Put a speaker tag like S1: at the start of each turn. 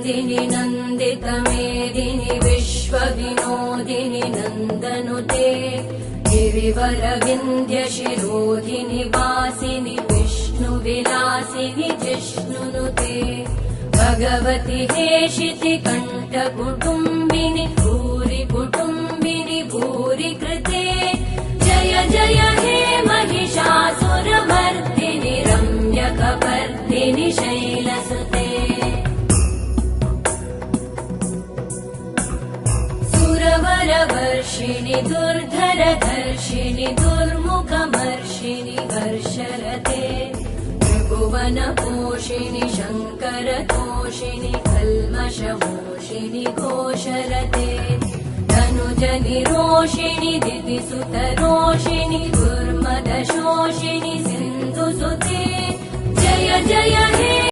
S1: मेदिनि नन्दितमेदिनि विश्वविनोदिनि नन्दनुते गिरिवरविन्द्यशिरोधिनि वासिनि विष्णुविलासिनि जिष्णुनुते भगवति हेशिति कण्ठकुटुम्बिनि भूरि कुटुम्बिनि भूरि कृते जय जय हे महिषासुरमर्दिनि रम्यकपर्दिनि शैलसुते सुरवरवर्षिणि दुर्धरधर्षिणि दुर्मुखमर्षिणि हर्षरते त्रिभुवनपोषिणि शङ्करतोषिणि कल्मषमोषिणि घोषरते धनुजनिरोषिणि दितिसुतरोषिणि दुर्मदशोषिणि सिन्धुसुते जय जय हे